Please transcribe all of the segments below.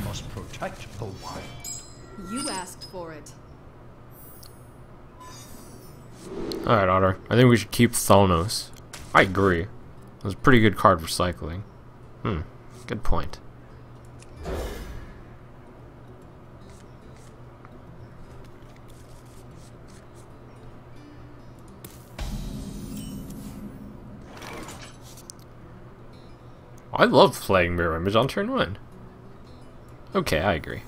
must protect the wild. You asked for it. Alright, Otter. I think we should keep Thalnos. I agree. It was a pretty good card for cycling. Good point. I love playing Mirror Image on turn 1. Okay, I agree.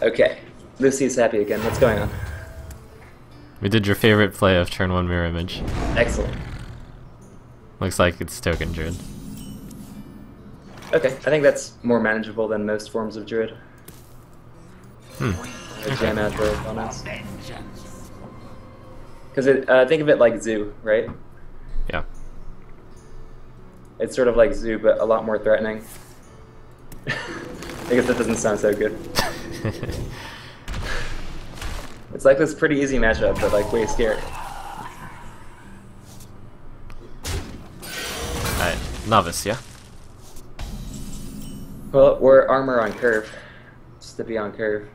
Okay, Lucy's happy again. What's going on? We did your favorite play of turn 1 Mirror Image. Excellent. Looks like it's Token Druid. Okay, I think that's more manageable than most forms of Druid. Jam out the opponents. Because think of it like Zoo, right? Yeah. It's sort of like Zoo, but a lot more threatening. I guess that doesn't sound so good. It's like this pretty easy matchup, but like way scary. Alright, Novice, yeah? Well, we're armor on curve, just to be on curve.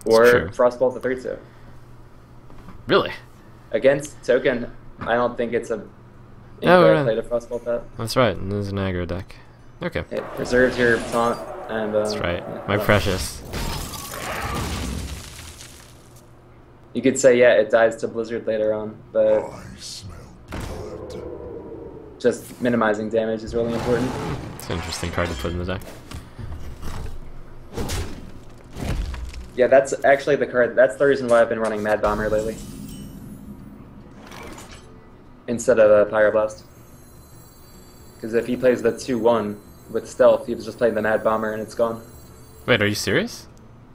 Or true. Frostbolt the 3-2. Really? Against Token, I don't think it's a right. play to Frostbolt that. That's right, and there's an aggro deck. Okay. It preserves your taunt and That's right. yeah, My precious. You could say, yeah, it dies to Blizzard later on, but just minimizing damage is really important. It's an interesting card to put in the deck. Yeah, that's actually the card. That's the reason why I've been running Mad Bomber lately. Instead of a Pyroblast. Because if he plays the 2-1 with stealth, he was just playing the Mad Bomber and it's gone. Wait, are you serious?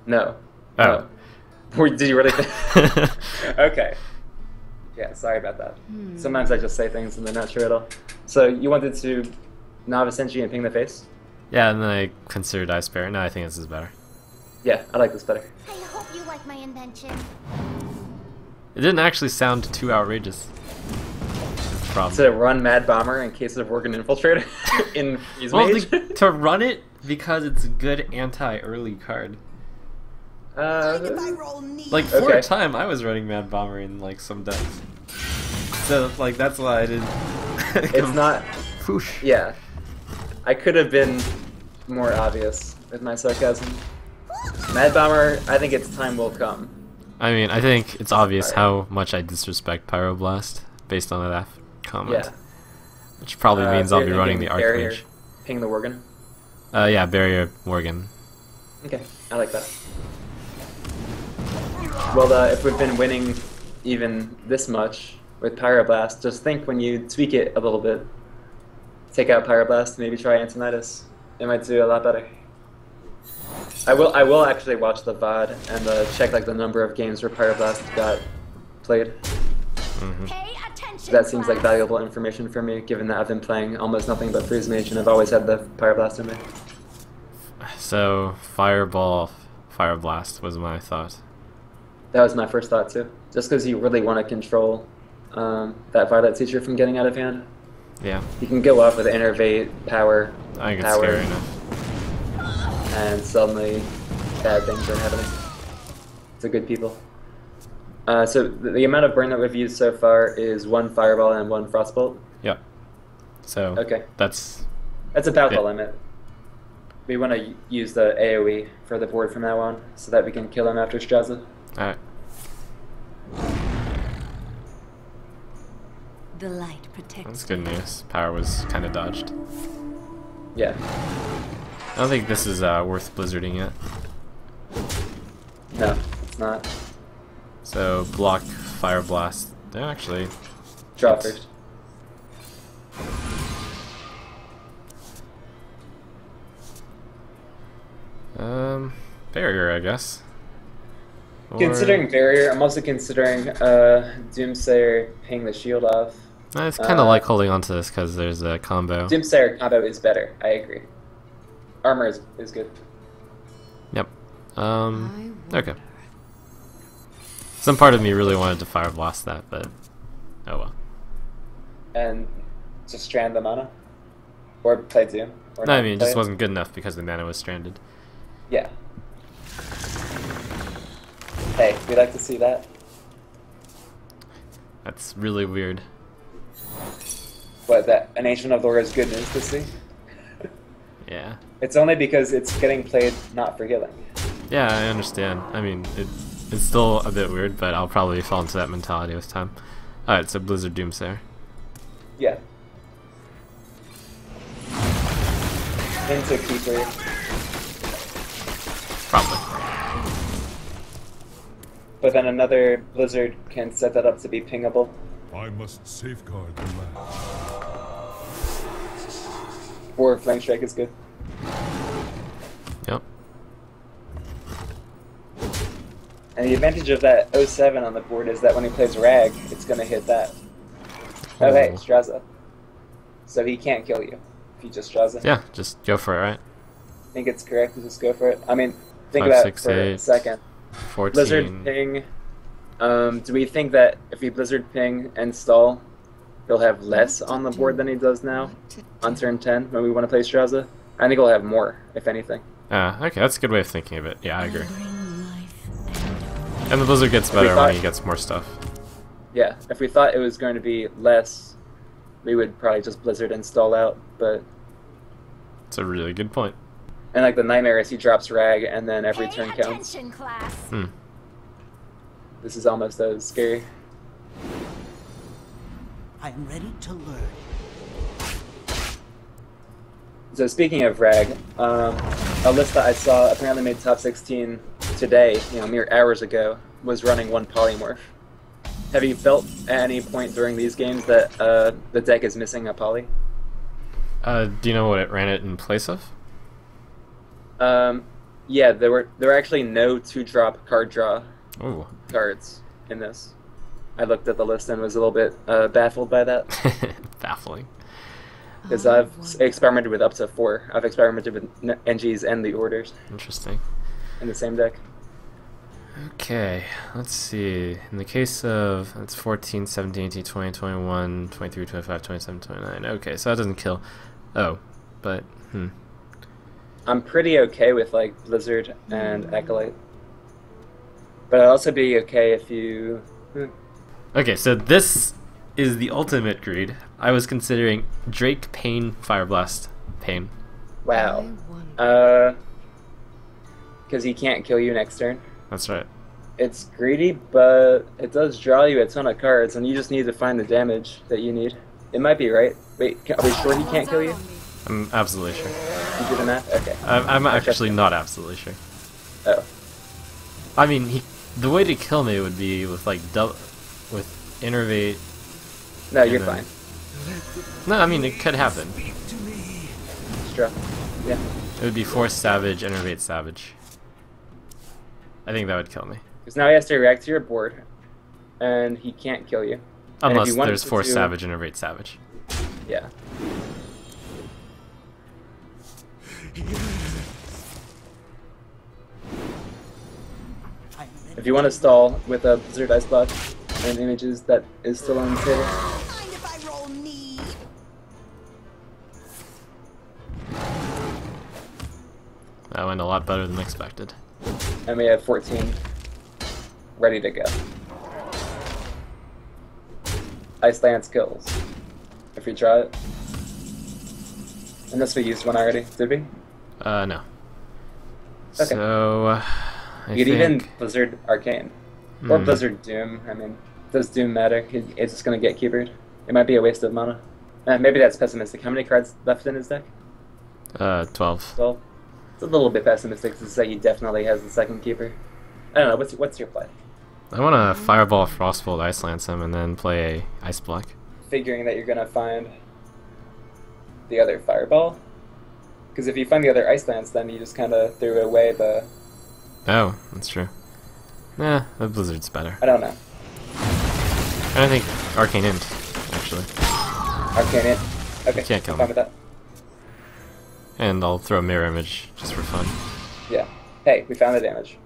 No. Oh. No. Did you really think? Okay. Yeah, sorry about that. Sometimes I just say things and they're not true at all. So you wanted to Novice Entry and ping the face? Yeah, and then I considered Ice Bear. No, I think this is better. Yeah, I like this better. I hope you like my invention. It didn't actually sound too outrageous. That's the problem. To run Mad Bomber in case of Worgen Infiltrator in Freeze Mage? To run it because it's a good anti-early card. Like for a time, I was running Mad Bomber in like some decks. So like that's why I didn't. It's not. Whoosh. Yeah, I could have been more obvious with my sarcasm. Mad Bomber, I think its time will come. I mean, I think it's obvious how much I disrespect Pyroblast based on that comment. Yeah. Which probably means so I'll be you're running the thinking barrier, Archmage. Ping the Worgen. Yeah, Barrier Morgan. Okay, I like that. Well, if we've been winning even this much with Pyroblast, just think when you tweak it a little bit, take out Pyroblast, maybe try Antonidas. It might do a lot better. I will actually watch the VOD and check like the number of games where Pyroblast got played. Pay attention. That seems like valuable information for me, given that I've been playing almost nothing but Freeze Mage and I've always had the Pyroblast in me. So, Fireball, Fireblast was my thought. That was my first thought too. Just because you really want to control that Violet Teacher from getting out of hand. Yeah. You can go up with Innervate, Power, I think it's Power, scary enough. and suddenly bad things are happening to good people. So the amount of burn that we've used so far is 1 Fireball and 1 Frostbolt. Yep. So, Okay. that's about Yeah. the limit. We want to use the AoE for the board from now on, so that we can kill him after Straza. alright. The light protects. That's good news. Power was kind of dodged. Yeah. I don't think this is worth blizzarding yet. No, it's not. So, block Fire Blast. Yeah, actually. Draw It's- first. Barrier, I guess. Or- Considering Barrier, I'm also considering Doomsayer paying the shield off. It's kind of like holding on to this because there's a combo. Doomsayer combo is better, I agree. Armor is good. Yep. Okay. Some part of me really wanted to Fire Blast that, but oh well. and just strand the mana, or play Doom. Or No, I not mean, it play just wasn't good enough because the mana was stranded. Yeah. Hey, we like to see that. That's really weird. But that an Ancient of Lore is good news to see. Yeah. It's only because it's getting played not for healing. Yeah, I understand. I mean, it's still a bit weird, but I'll probably fall into that mentality with time. Alright, so Blizzard Doomsayer. Yeah. Into Keeper. Probably. But then another Blizzard can set that up to be pingable. I must safeguard the land. Or Flame Strike is good. Yep. And the advantage of that 07 on the board is that when he plays Rag, it's going to hit that. Oh, hey, Straza. So he can't kill you if you just Straza. Yeah, just go for it, right? I think it's correct to just go for it. I mean, think 5, about 6, it for 8, a second. 14. Blizzard ping. Do we think that if he Blizzard ping and stall, he'll have less on the board than he does now on turn 10 when we want to play Straza? I think he'll have more, if anything. Okay, that's a good way of thinking of it. Yeah, I agree. And the Blizzard gets better when he gets more stuff. Yeah, if we thought it was going to be less, we would probably just Blizzard and stall out, but... It's a really good point. And like the Nightmare is he drops Rag and then every Pay turn counts. attention, class. Hmm. This is almost as scary. I am ready to learn. So speaking of Rag, a list that I saw apparently made top 16 today, mere hours ago, was running one Polymorph. Have you felt at any point during these games that the deck is missing a Poly? Do you know what it ran it in place of? Yeah, there were actually no 2-drop card draw Ooh. cards in this. I looked at the list and was a little bit baffled by that. Baffling. Because I've experimented with up to 4. I've experimented with NGs and the orders Interesting. in the same deck. Okay, let's see. In the case of, that's 14, 17, 18, 20, 21, 23, 25, 27, 29. Okay, so that doesn't kill. Oh, but, I'm pretty okay with like Blizzard and Acolyte. But I'd also be okay if you... Okay, so this is the ultimate greed. I was considering Drake, Pain, Fireblast, Pain. Wow. Because he can't kill you next turn. That's right. It's greedy, but it does draw you a ton of cards, and you just need to find the damage that you need. It might be right. Wait, are we sure he can't kill you? I'm absolutely sure. You do the math? Okay. I'm actually not absolutely sure. Oh. I mean, the way to kill me would be with like with Innervate. No, you're fine. No, I mean it could happen. Straw. Yeah. It would be Force Savage, Innervate Savage. I think that would kill me. Because now he has to react to your board, and he can't kill you. Unless there's Force Savage, Innervate Savage. Yeah. If you want to stall with a Blizzard Ice Block and images, that is still on the table. Mind if I roll need? That went a lot better than expected. And we have 14 ready to go. Ice Lance kills. If we try it. Unless we used one already, did we? No. Okay. So, I You could think... even Blizzard Arcane. Or Blizzard Doom. I mean, does Doom matter? It's just going to get Keyboard. It might be a waste of mana. Maybe that's pessimistic. How many cards left in his deck? 12. 12. It's a little bit pessimistic to say he definitely has the second keeper. I don't know. What's your play? I want to Fireball, Frostbolt, Ice Lance him, and then play a Ice Block. Figuring that you're going to find the other Fireball? Because if you find the other Ice Lance, then you just kind of threw away the... Oh, that's true. Nah, the Blizzard's better. I don't know. And I think Arcane Int, actually. Arcane Int? Okay, Can't kill I'm fine me. with that. And I'll throw a Mirror Image just for fun. Yeah. Hey, we found the damage.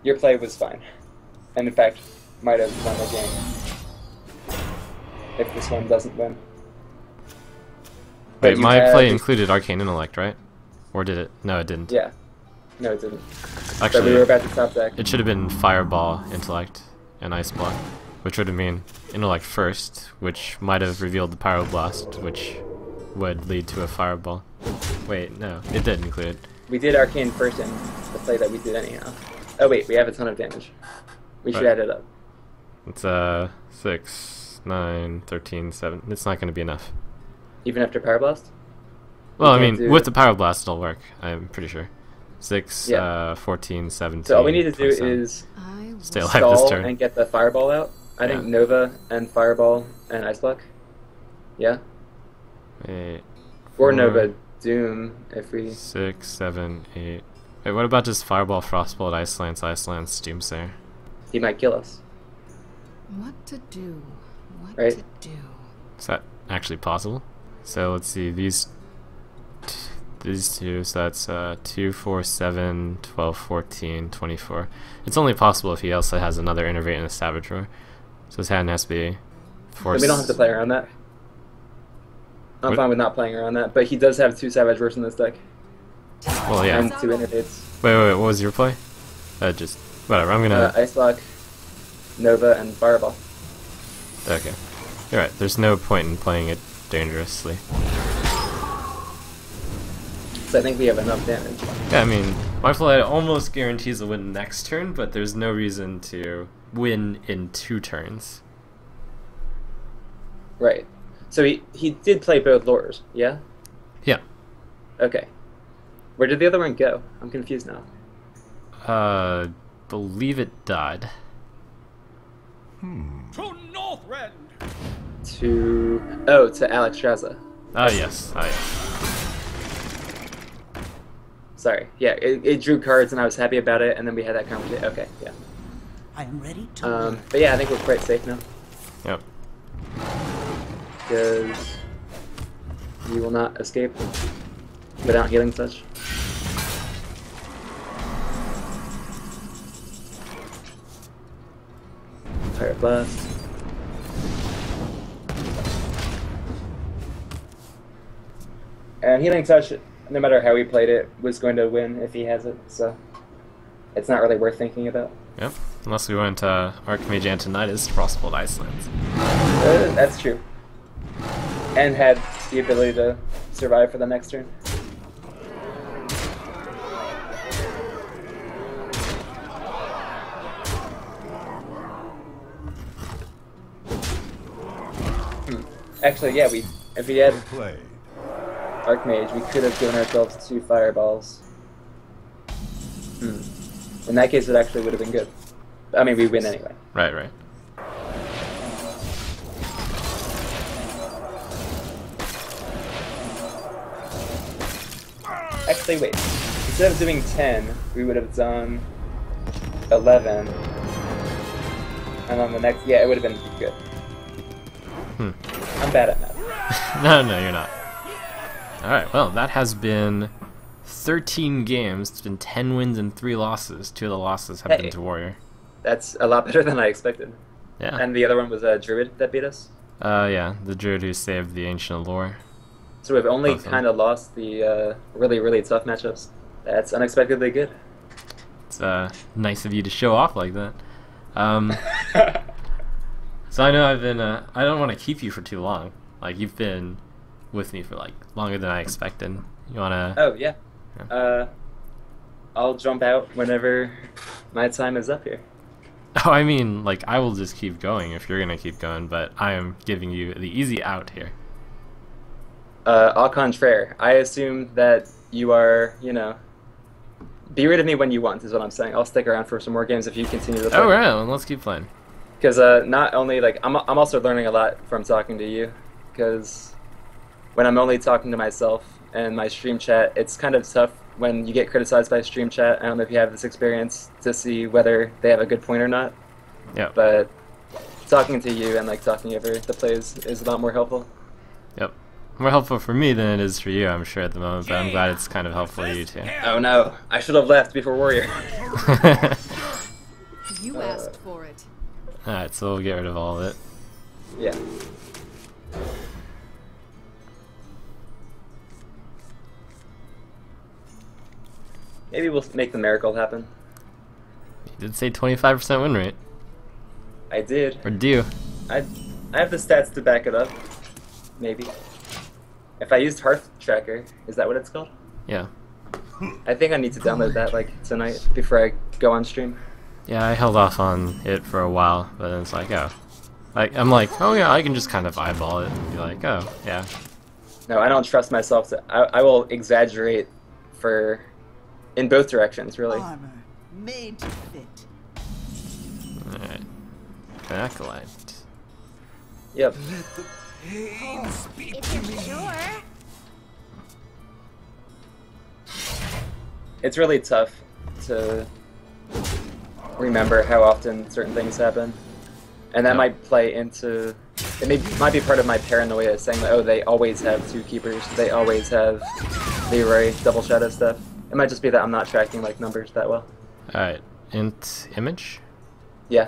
Your play was fine. And in fact, might have won the game. If this one doesn't win. Wait, you my had- play included Arcane Intellect, right? Or did it? No, it didn't. Yeah. No, it didn't. But Actually, we were about to top deck. it should have been Fireball, Intellect, and Ice Block, which would have been Intellect first, which might have revealed the Pyroblast, which would lead to a Fireball. Wait, no, it did include it. We did Arcane first in the play that we did anyhow. Oh wait, we have a ton of damage. We should Right. add it up. It's 6, 9, 13, 7. It's not going to be enough. Even after Pyroblast? Well, I can't mean, do- with the Pyroblast, it'll work. I'm pretty sure. 6, Yeah. 14, 17. So all we need to do 27. is I will Stay alive this stall turn. and get the Fireball out. I think Yeah. Nova and Fireball and Ice Block. Yeah? Wait, Or 4, Nova Doom if we... 6, 7, 8. Wait, what about just Fireball, Frostbolt, Ice Lance, Doomsayer? He might kill us. What to do? What Right. to do? Is that actually possible? So let's see, these two, so that's 2, 4, 7, 12, 14, 24. It's only possible if he also has another Innervate and a Savage Roar. So his hand has to be 4. But we don't have to play around that. I'm What? fine with not playing around that, but he does have 2 Savage Roars in this deck. Well, yeah. And 2 Innervates. Wait, what was your play? Just, whatever, I'm gonna... Ice Block, Nova, and Fireball. Okay. You're right, there's no point in playing it dangerously. So I think we have enough damage. Yeah, I mean, my play almost guarantees a win next turn, but there's no reason to win in 2 turns. Right. So he did play both lures, yeah? Yeah. Okay. Where did the other one go? I'm confused now. Believe it died. To Alex Straza. Ah, yes. Ah, yes. Sorry. Yeah, it drew cards and I was happy about it, and then we had that conversation. Okay, yeah. I am ready to learn. But yeah, I think we're quite safe now. Yep. Because you will not escape without healing touch. Fire Blast. And healing touch, no matter how he played it, was going to win if he has it, so it's not really worth thinking about. Yep. Unless we went Archmage Antonidas, Frostbolt Icelands. That's true. And had the ability to survive for the next turn. Actually, yeah, if we had Play. Archmage, we could have given ourselves 2 fireballs. In that case, it actually would have been good. I mean, we win anyway. Right, right. Actually, wait. Instead of doing 10, we would have done 11. And on the next, yeah, it would have been good. I'm bad at math. No, you're not. Alright, well, that has been 13 games. It's been 10 wins and 3 losses. 2 of the losses have Hey. been to Warrior. That's a lot better than I expected. Yeah. And the other one was a Druid that beat us. Yeah, the Druid who saved the Ancient Allure. So we've only Awesome. kind of lost the really, really tough matchups. That's unexpectedly good. It's nice of you to show off like that. So I know I've been, I don't want to keep you for too long. Like, you've been with me for, like, longer than I expected. You want to... Oh, yeah. Yeah. I'll jump out whenever my time is up here. Oh, I mean, like, I will just keep going if you're going to keep going, but I am giving you the easy out here. Au contraire, I assume that you are, you know, be rid of me when you want, is what I'm saying. I'll stick around for some more games if you continue to play. Oh, right, well, let's keep playing. Because not only, like, I'm also learning a lot from talking to you, because when I'm only talking to myself and my stream chat, it's kind of tough when you get criticized by stream chat. I don't know if you have this experience to see whether they have a good point or not. Yeah. But talking to you and, like, talking over the plays is a lot more helpful. Yep. More helpful for me than it is for you, I'm sure, at the moment, but I'm glad it's kind of helpful to you, too. Oh no, I should have left before Warrior. You asked for it. Alright, so we'll get rid of all of it. Yeah. Maybe we'll make the miracle happen. You did say 25% win rate. I did. Or do you? I have the stats to back it up. Maybe. If I used Hearth Tracker, is that what it's called? Yeah. I think I need to download that like tonight before I go on stream. Yeah, I held off on it for a while, but then it's like, oh. I'm like, oh yeah, I can just kind of eyeball it and be like, oh, yeah. No, I don't trust myself to. I will exaggerate in both directions, really. Armor made to fit. Alright. Backlight. Yep. If you're sure. It's really tough to remember how often certain things happen, and that Yep. might play into. Might be part of my paranoia, saying that, oh, they always have 2 keepers, they always have Leroy double shadow stuff. It might just be that I'm not tracking like numbers that well. Alright. Int image? Yeah.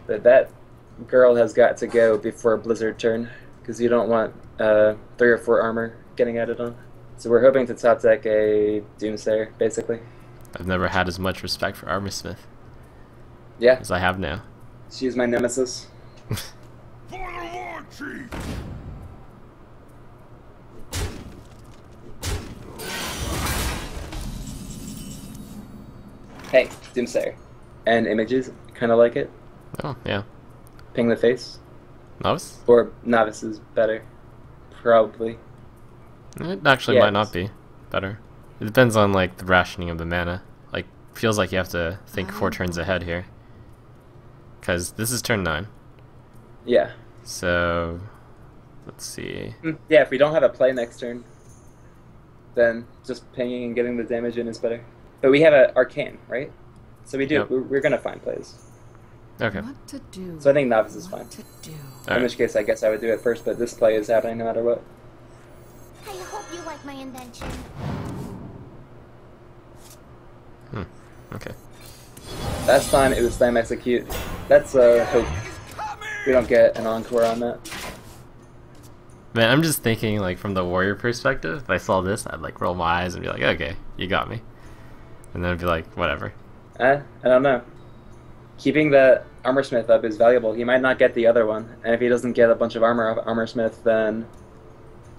But that girl has got to go before Blizzard turn, because you don't want 3 or 4 armor getting added on. So we're hoping to top deck a Doomsayer, basically. I've never had as much respect for Armorsmith Yeah, as I have now. she's my nemesis. For the War Chief! Hey, Doomsayer. And images, kind of like it. Oh, yeah. Ping the face. Novice? Or Novice is better. Probably. It actually Yeah, might not be better. It depends on like the rationing of the mana. Like, feels like you have to think 4 turns ahead here. Because this is turn 9. Yeah. So, let's see. Yeah, if we don't have a play next turn, then just pinging and getting the damage in is better. But we have an Arcane, right? So we do. Yep. We're going to find plays. Okay. What to do? So I think Novice is fine. What to do? In Alright. which case, I guess I would do it first, but this play is happening no matter what. I hope you like my invention. Okay. Last time it was Slam Execute. That's a hope we don't get an encore on that. Man, I'm just thinking like from the warrior perspective. If I saw this, I'd like roll my eyes and be like, okay, you got me. And then I'd be like, whatever. I don't know. Keeping the Armorsmith up is valuable. He might not get the other one, and if he doesn't get a bunch of armor off Armorsmith, then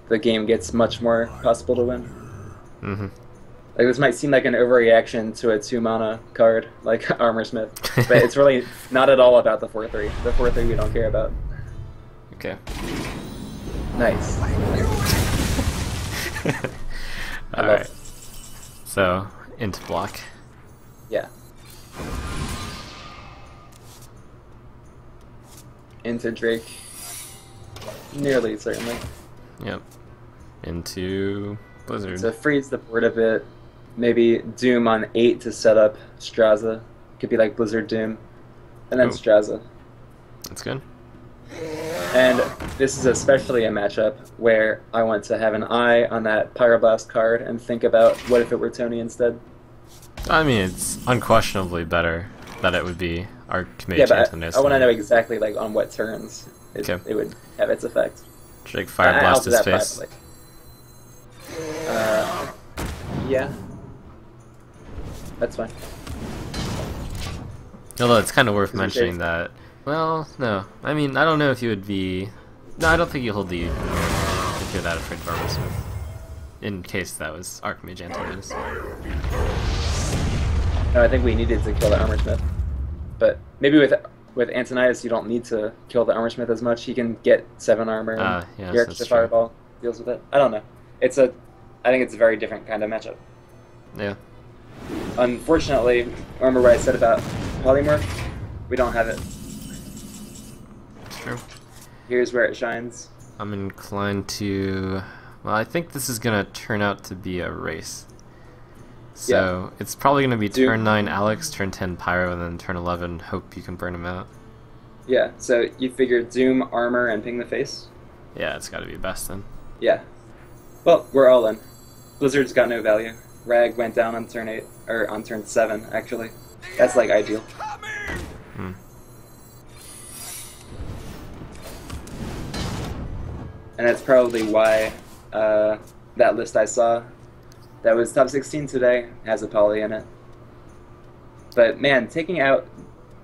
the game gets much more possible to win. Mm-hmm. Like, this might seem like an overreaction to a 2-mana card like Armorsmith, but it's really not at all about the 4/3. The 4/3 we don't care about. Okay. Nice. I love Alright. it. So, int block. Yeah. Into Drake. Nearly, certainly. Yep. Into Blizzard. So freeze the board a bit. Maybe Doom on 8 to set up Straza. Could be like Blizzard Doom. And then Ooh. Straza. That's good. And this is especially a matchup where I want to have an eye on that Pyroblast card and think about what if it were Tony instead. I mean, it's unquestionably better that it would be Archmage Yeah, but Antinous. I want to know exactly like on what turns it would have its effect. Drake Fire Blast his that face. privately. Yeah. That's fine. Although it's kind of worth Is it mentioning safe? that. Well, no. I mean, I don't know if you would be. No, I don't think you hold the if you're that afraid of Armorsmith. In case that was Archmage Antinous. No, I think we needed to kill the Armorsmith. But maybe with Antonius, you don't need to kill the Armorsmith as much. He can get 7 armor, and Yes, your that's extra true. fireball deals with it. I don't know. I think it's a very different kind of matchup. Yeah. Unfortunately, remember what I said about Polymorph? We don't have it. True. Here's where it shines. I'm inclined to. Well, I think this is gonna turn out to be a race. So it's probably gonna be Doom. turn 9 Alex, turn 10 Pyro, and then turn 11 hope you can burn him out. Yeah, so you figure Doom, armor, and ping the face? Yeah, it's gotta be best then. Yeah. Well, we're all in. Blizzard's got no value. Rag went down on turn 8, or on turn 7, actually. That's like ideal. and that's probably why that list I saw that was top 16 today has a poly in it. But man, taking out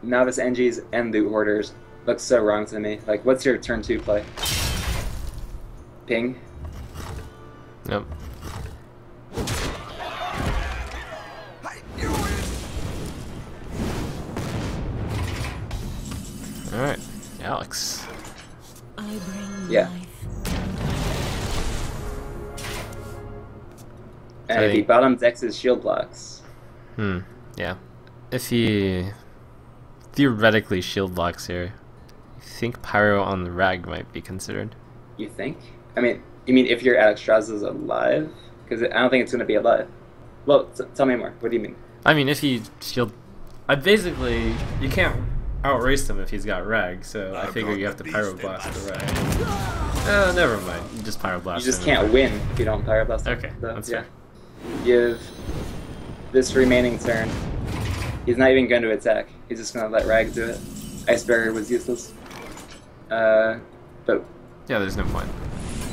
Novice NGs and Loot Hoarders looks so wrong to me. Like, what's your turn 2 play? Ping? Yep. I knew it! Alright, Alex. I bring Yeah. life. And I if he think- bottom decks his shield blocks. Yeah. If he theoretically shield blocks here, I think Pyro on the Rag might be considered. You think? I mean, you mean if your Alexstrasza's alive? Because I don't think it's going to be alive. Well, tell me more. What do you mean? I mean, if he shield... basically, you can't outrace him if he's got Rag, so I I've figure got you have the to beast Pyro in Blast my the Rag. Never mind. You just Pyro Blast You just him. can't win if you don't Pyroblast. Okay, So, that's yeah. fair. Give this remaining turn. He's not even going to attack. He's just going to let Rag do it. Ice Barrier was useless. But Yeah, there's no point.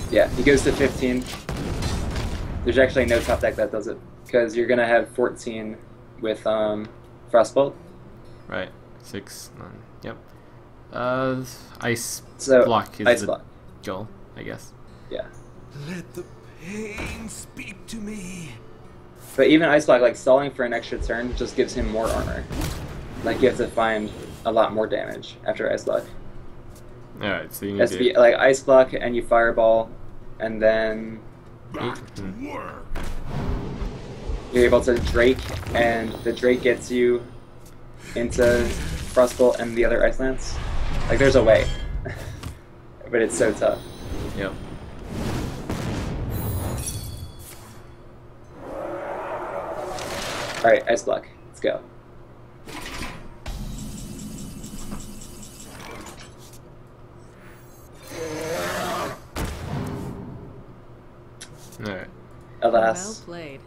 yeah, he goes to 15. There's actually no top deck that does it because you're going to have 14 with Frostbolt. Right. 6, 9. Yep. Ice So Block is Ice the Block. goal, I guess. Yeah. Let the pain speak to me. But even Ice Block, like stalling for an extra turn, just gives him more armor. Like you have to find a lot more damage after Ice Block. Alright, so you It need has to be like Ice Block and you Fireball, and then Back to work. you're able to Drake, and the Drake gets you into Frostbolt and the other Ice Lance. Like there's a way, but it's so tough. Yep. All right, Ice Block, let's go. Alright. Well Alas. played.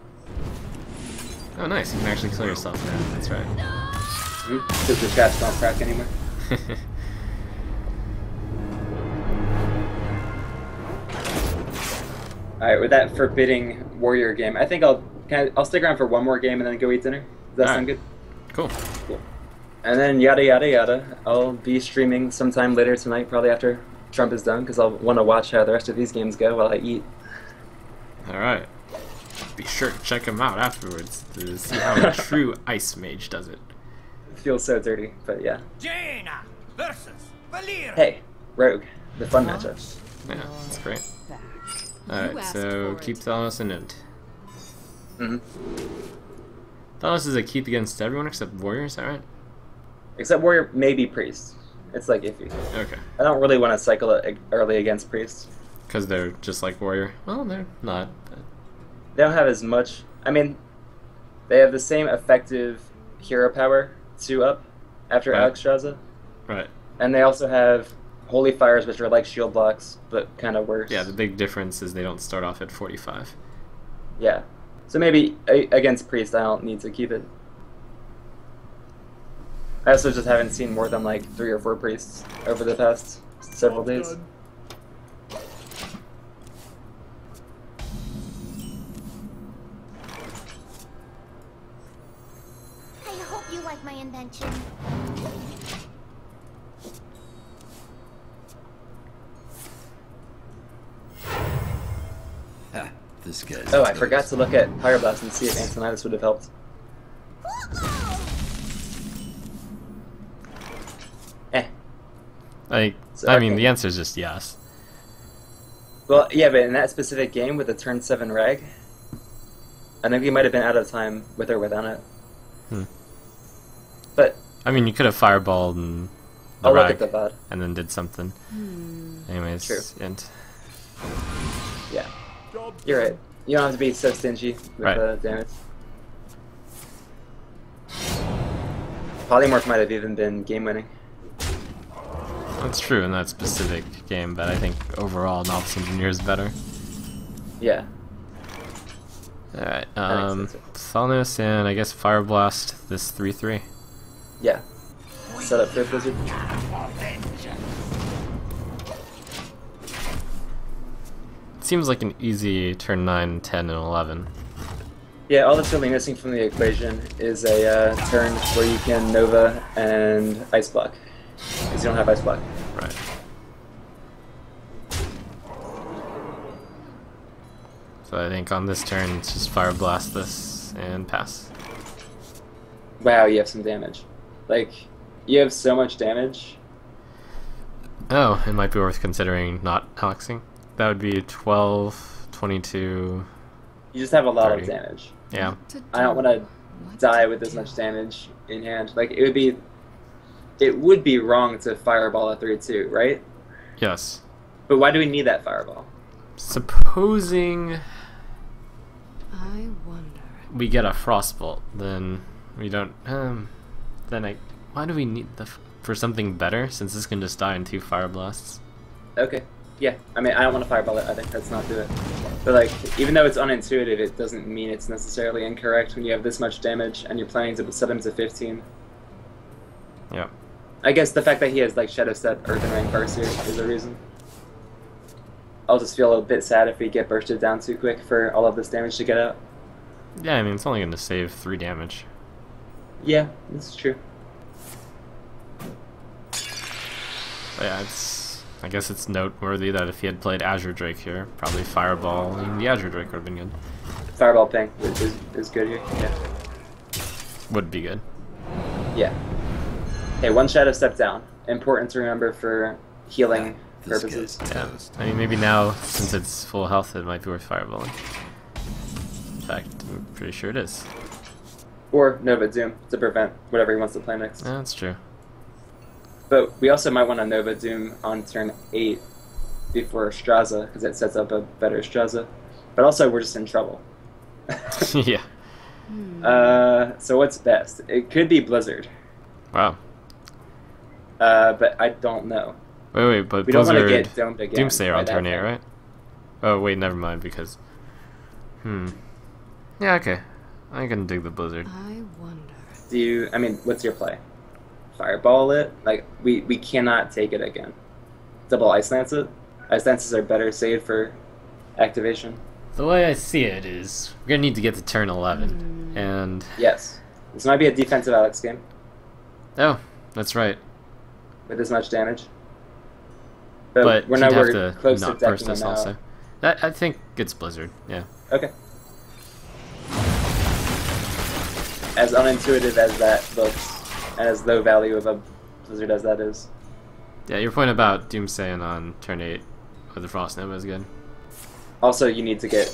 Oh, nice. You can actually kill yourself now. That's right. Because the traps don't crack anymore. Alright, with that forbidding warrior game, I think I'll stick around for one more game and then go eat dinner. Does that sound good? Cool. Cool. And then yada yada yada. I'll be streaming sometime later tonight, probably after Trump is done, because I'll want to watch how the rest of these games go while I eat. Alright. Be sure to check him out afterwards to see how a true Ice Mage does it. It feels so dirty, but yeah. Jaina versus Valir. Hey, Rogue, the fun matchup. Yeah, that's great. Back. Alright, asked so for keep it. Thanos and Int. hmm Thanos is a keep against everyone except Warrior, is that right? Except warrior, maybe priest. It's like iffy. Okay. I don't really want to cycle it early against priest. Because they're just like Warrior. Well, they're not. But... They don't have as much. I mean, they have the same effective hero power 2 up after Right. Alexstrasza, Right. and they also have Holy Fires, which are like shield blocks, but kind of worse. Yeah, the big difference is they don't start off at 45. Yeah. So maybe against priest, I don't need to keep it. I also just haven't seen more than like 3 or 4 priests over the past several days. I hope you like my invention. Ha, this guy's Oh, I forgot to look at Pyroblast and see if Antonitis would have helped. Eh. So, I mean, okay. the answer is just yes. Well, yeah, but in that specific game with the turn 7 rag, I think he might have been out of time with or without it. Hmm. But I mean, you could have fireballed and the I'll look rag at the VOD. and then did something. Anyways, True. Int. Yeah. You're right. You don't have to be so stingy with Right. the damage. Polymorph might have even been game winning. That's true in that specific game, but I think overall Novice Engineer is better. Yeah. Alright, makes sense. Thanos and I guess Fire Blast this 3-3. Yeah. Set up for Blizzard. seems like an easy turn 9, 10, and 11. Yeah, all that's really missing from the equation is a turn where you can Nova and Ice Block, because you don't have Ice Block. Right. So I think on this turn, it's just Fire Blast this and pass. Wow, you have some damage. Like, you have so much damage. Oh, it might be worth considering not Hexing. That would be 12, 22... You just have a lot 30. of damage. Yeah. I don't want to die with this much damage in hand. Like, it would be wrong to Fireball a 3-2, right? Yes. But why do we need that Fireball? Supposing I wonder. we get a Frostbolt, then we don't... why do we need for something better, since this can just die in 2 Fire Blasts? Okay. Yeah, I mean, I don't want to Fireball it. I think let's not do it. But, like, even though it's unintuitive, it doesn't mean it's necessarily incorrect when you have this much damage and you're planning to set him to 15. Yeah. I guess the fact that he has, like, Shadow Step, Earthen Ring, Farseer is a reason. I'll just feel a bit sad if we get bursted down too quick for all of this damage to get out. Yeah, I mean, it's only going to save 3 damage. Yeah, this is true. But yeah, I guess it's noteworthy that if he had played Azure Drake here, probably Fireballing the Azure Drake would have been good. Fireball Ping is good here, yeah. Would be good. Yeah. Hey, 1 Shadow Step down. Important to remember for healing This purposes. guy's Yeah. toast. I mean, maybe now, since it's full health, it might be worth Fireballing. In fact, I'm pretty sure it is. Or Nova Doom to prevent whatever he wants to play next. Yeah, that's true. But we also might want to Nova Doom on turn 8 before Straza, because it sets up a better Straza. But also, we're just in trouble. Yeah. So what's best? It could be Blizzard. Wow. But I don't know. Wait, but We don't want to Blizzard... get domed again. Doomsayer by on that turn 8, thing. right? Oh, wait, never mind, because... Yeah, okay. I can dig the Blizzard. I wonder. Do you, I mean, what's your play? Fireball it? Like, we cannot take it again. Double Ice Lance it? Ice Lances are better saved for activation. The way I see it is, we're gonna need to get to turn 11, and... Yes. This might be a defensive Alex game Oh, that's right. with this much damage. But we're he'd have nowhere to close to not burst decking us him also. out. I think it's Blizzard, yeah. Okay. As unintuitive as that looks, and as low value of a Blizzard as that is. Yeah, your point about Doomsaying on turn 8 with the Frost Nova is good. Also, you need to get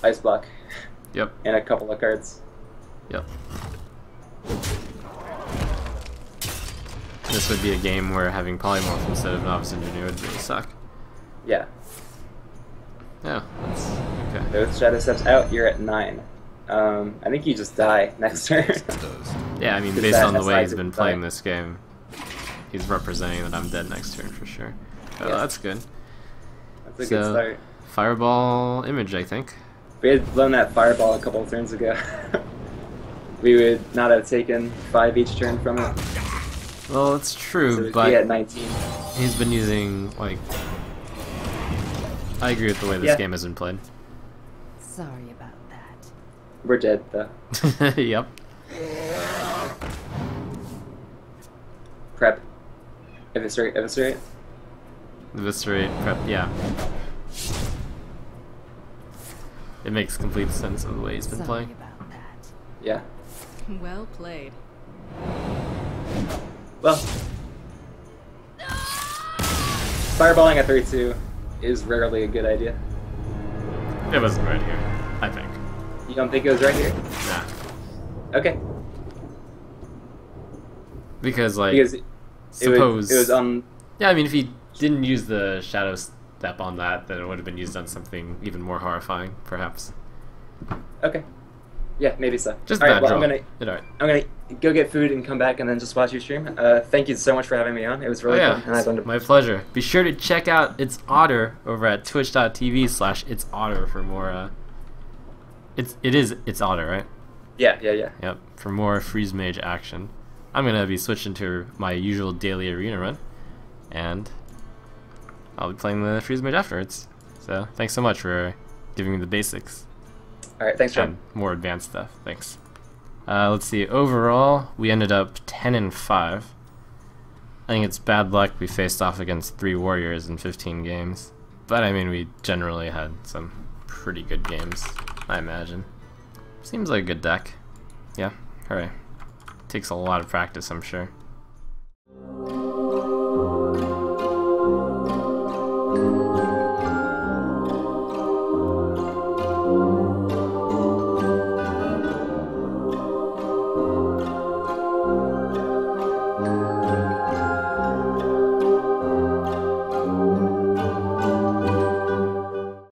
Ice Block Yep, and a couple of cards. yep. This would be a game where having Polymorph instead of Novice Engineer would really suck. Yeah. Yeah, that's okay. Both Shadow Steps out, you're at 9. I think you just die next turn. Toast. Yeah, I mean, Is based that on the way SI he's been to playing die? this game, he's representing that I'm dead next turn for sure. Oh, Yeah. that's good. That's a So, good start. Fireball Image, I think. If we had blown that Fireball a couple of turns ago, we would not have taken 5 each turn from it. Well, it's So true, we'd be at but 19. he's been using, like... I agree with the way this Yeah. game has been played. Sorry about that. We're dead, though. Yep. Prep. Eviscerate. Eviscerate, prep, yeah. It makes complete sense of the way he's been Sorry playing. about that. Yeah. Well played. Well. Fireballing at 32 is rarely a good idea. It wasn't right here, I think. You don't think it was right here? Nah. Okay. Because, like, Because it suppose... was on. Yeah, I mean, if he didn't use the Shadow Step on that, then it would have been used on something even more horrifying, perhaps. Okay. Yeah, maybe so. Just All a right, bad well, draw. I'm gonna go get food and come back and then just watch you stream. Thank you so much for having me on. It was really Oh yeah, fun. And I learned my pleasure. Be sure to check out It's Otter over at twitch.tv/It's Otter for more, It's Otter, right? Yeah. Yep, for more Freeze Mage action. I'm gonna be switching to my usual daily arena run, and I'll be playing the Freeze Mage afterwards. So thanks so much for giving me the basics. Alright, thanks, John. And more advanced stuff. Thanks. Let's see. Overall, we ended up 10-5. I think it's bad luck we faced off against 3 warriors in 15 games. But I mean, we generally had some pretty good games, I imagine. Seems like a good deck. Yeah, alright. Takes a lot of practice, I'm sure.